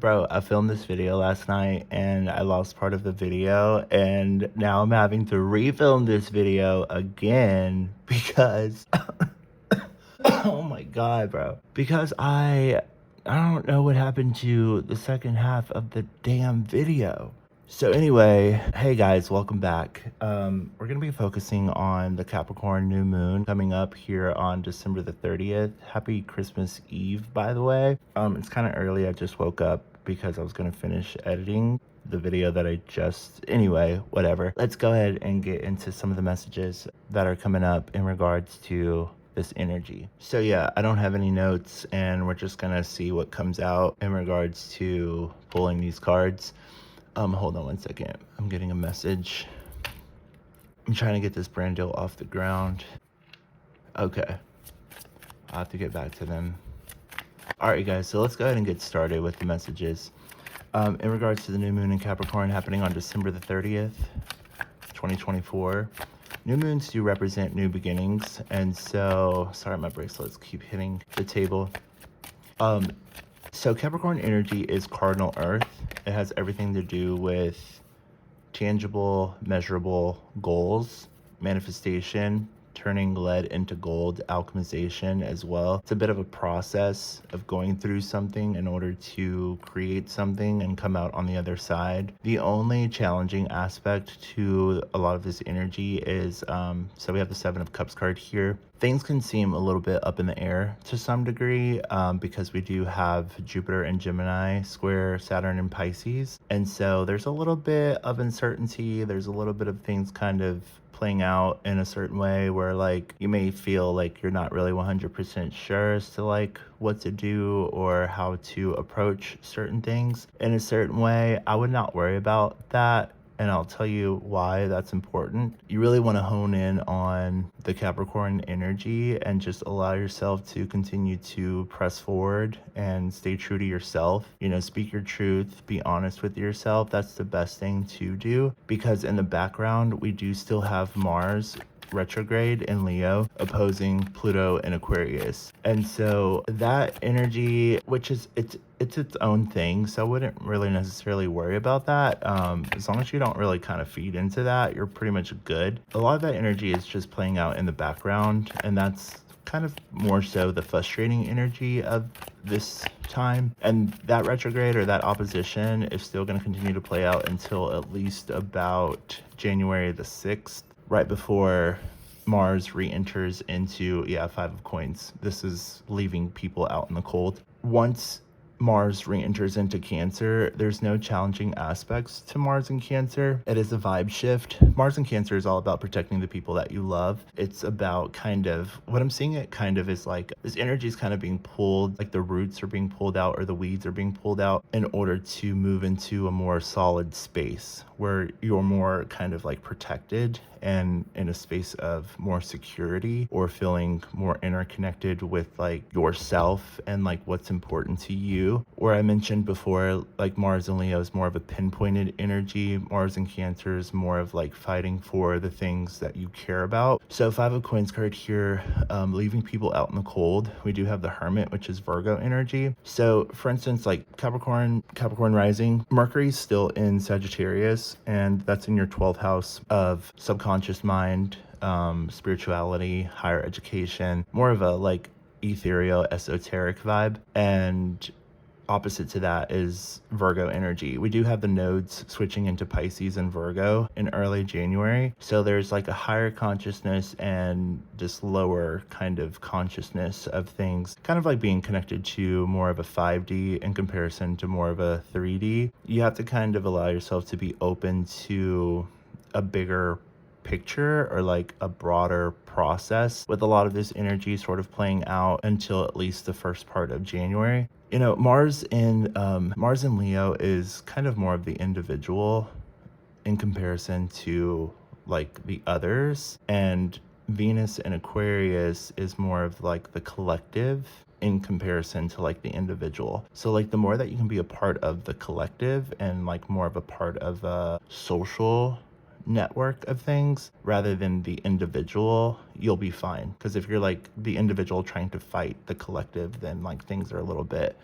Bro, I filmed this video last night and I lost part of the video, and now I'm having to refilm this video again because oh my god, bro. Because I don't know what happened to the second half of the damn video. So anyway, hey guys, welcome back. We're gonna be focusing on the Capricorn new moon coming up here on December the 30th. Happy Christmas Eve, by the way. It's kind of early. I just woke up because I was gonna finish editing the video that anyway, whatever. Let's go ahead and get into some of the messages that are coming up in regards to this energy. So yeah, I don't have any notes and we're just gonna see what comes out in regards to pulling these cards. Hold on one second. I'm getting a message. I'm trying to get this brand deal off the ground. Okay. I'll have to get back to them. All right, guys, so let's go ahead and get started with the messages. In regards to the new moon in Capricorn happening on December the 30th, 2024. New moons do represent new beginnings. And so, sorry, my bracelets keep hitting the table. So Capricorn energy is cardinal earth. It has everything to do with tangible, measurable goals, manifestation, turning lead into gold, alchemization as well. It's a bit of a process of going through something in order to create something and come out on the other side. The only challenging aspect to a lot of this energy is, so we have the Seven of Cups card here. Things can seem a little bit up in the air to some degree because we do have Jupiter and Gemini square Saturn and Pisces. And so there's a little bit of uncertainty. There's a little bit of things kind of playing out in a certain way where like you may feel like you're not really 100% sure as to like what to do or how to approach certain things in a certain way. I would not worry about that, and I'll tell you why that's important. You really want to hone in on the Capricorn energy and just allow yourself to continue to press forward and stay true to yourself. You know, speak your truth, be honest with yourself. That's the best thing to do, because in the background, we do still have Mars retrograde in Leo opposing Pluto in Aquarius. And so that energy, which is it's its own thing, so I wouldn't really necessarily worry about that. As long as you don't really kind of feed into that, you're pretty much good. A lot of that energy is just playing out in the background, and that's kind of more so the frustrating energy of this time. And that retrograde or that opposition is still going to continue to play out until at least about January the 6th, right before Mars re-enters into, Five of Coins. This is leaving people out in the cold. Once Mars re-enters into Cancer, there's no challenging aspects to Mars in Cancer. It is a vibe shift. Mars in Cancer is all about protecting the people that you love. It's about kind of, what I'm seeing it kind of is like, this energy is kind of being pulled, like the roots are being pulled out or the weeds are being pulled out in order to move into a more solid space where you're more kind of like protected and in a space of more security, or feeling more interconnected with like yourself and like what's important to you. Where I mentioned before, like Mars and Leo is more of a pinpointed energy. Mars and Cancer is more of like fighting for the things that you care about. So Five of Coins card here, leaving people out in the cold. We do have the Hermit, which is Virgo energy. So for instance, like Capricorn rising, Mercury's still in Sagittarius, and that's in your 12th house of subconscious mind, spirituality, higher education, more of a like ethereal, esoteric vibe. And opposite to that is Virgo energy. We do have the nodes switching into Pisces and Virgo in early January. So there's like a higher consciousness and this lower kind of consciousness of things, kind of like being connected to more of a 5D in comparison to more of a 3D. You have to kind of allow yourself to be open to a bigger picture or like a broader process, with a lot of this energy sort of playing out until at least the first part of January. You know, Mars in Leo is kind of more of the individual in comparison to like the others, and Venus in Aquarius is more of like the collective in comparison to like the individual. So like the more that you can be a part of the collective and like more of a part of a social network of things rather than the individual, you'll be fine. Because if you're like the individual trying to fight the collective, then like things are a little bit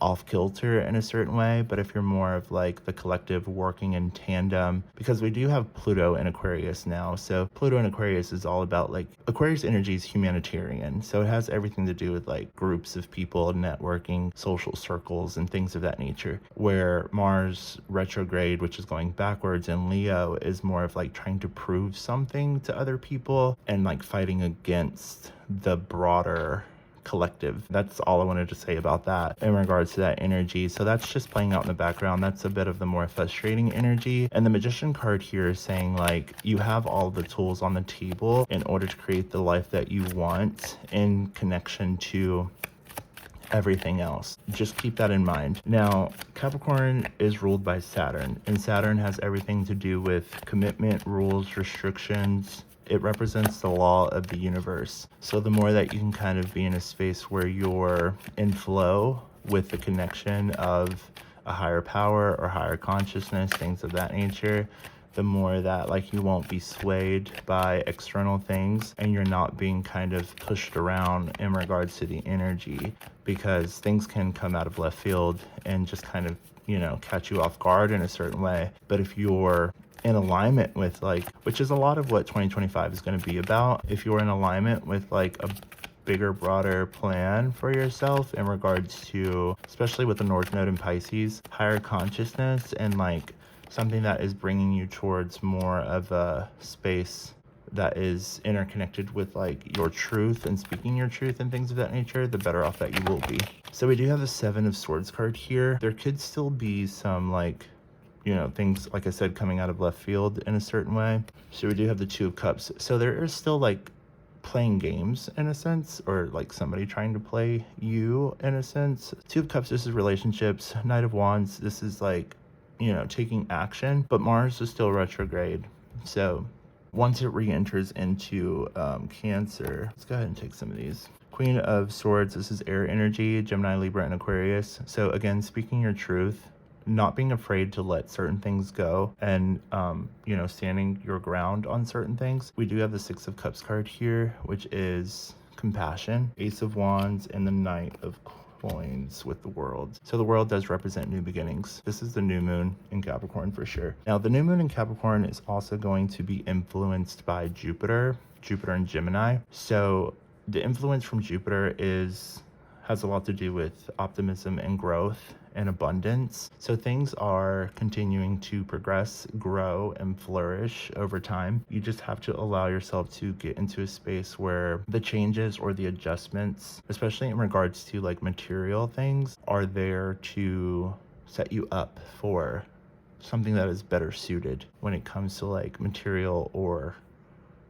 off kilter in a certain way. But if you're more of like the collective working in tandem, because we do have Pluto in Aquarius now. So Pluto in Aquarius is all about like, Aquarius energy is humanitarian. So it has everything to do with like groups of people, networking, social circles, and things of that nature. Where Mars retrograde, which is going backwards in Leo, is more of like trying to prove something to other people and like fighting against the broader collective. That's all I wanted to say about that in regards to that energy. So that's just playing out in the background. That's a bit of the more frustrating energy. And the Magician card here is saying like, you have all the tools on the table in order to create the life that you want in connection to everything else. Just keep that in mind. Now, Capricorn is ruled by Saturn, and Saturn has everything to do with commitment, rules, restrictions. It represents the law of the universe. So the more that you can kind of be in a space where you're in flow with the connection of a higher power or higher consciousness, things of that nature, the more that like you won't be swayed by external things and you're not being kind of pushed around in regards to the energy, because things can come out of left field and just kind of, you know, catch you off guard in a certain way. But if you're in alignment with like, which is a lot of what 2025 is going to be about, if you're in alignment with like a bigger, broader plan for yourself in regards to, especially with the North Node in Pisces, higher consciousness and like something that is bringing you towards more of a space that is interconnected with like your truth and speaking your truth and things of that nature, the better off that you will be. So we do have the Seven of Swords card here. There could still be some like, you know, things, like I said, coming out of left field in a certain way. So we do have the Two of Cups. So there is still like playing games in a sense, or like somebody trying to play you in a sense. Two of Cups, this is relationships. Knight of Wands, this is like, you know, taking action, but Mars is still retrograde. So once it re-enters into Cancer, let's go ahead and take some of these. Queen of Swords, this is air energy, Gemini, Libra, and Aquarius. So again, speaking your truth, not being afraid to let certain things go, and you know, standing your ground on certain things. We do have the Six of Cups card here, which is compassion, Ace of Wands, and the Knight of Coins with the World. So the World does represent new beginnings. This is the new moon in Capricorn for sure. Now the new moon in Capricorn is also going to be influenced by Jupiter and Gemini. So the influence from Jupiter has a lot to do with optimism and growth and abundance. So things are continuing to progress, grow, and flourish over time. You just have to allow yourself to get into a space where the changes or the adjustments, especially in regards to like material things, are there to set you up for something that is better suited when it comes to like material or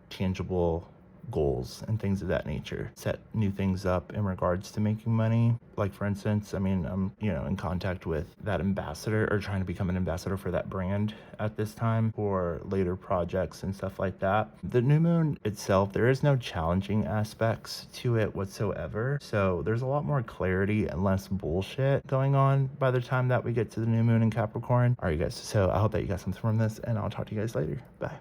tangible goals and things of that nature. Set new things up in regards to making money. Like for instance, I mean, I'm, you know, in contact with that ambassador, or trying to become an ambassador for that brand at this time for later projects and stuff like that. The new moon itself, there is no challenging aspects to it whatsoever. So there's a lot more clarity and less bullshit going on by the time that we get to the new moon in Capricorn. All right, guys. So I hope that you got something from this, and I'll talk to you guys later. Bye.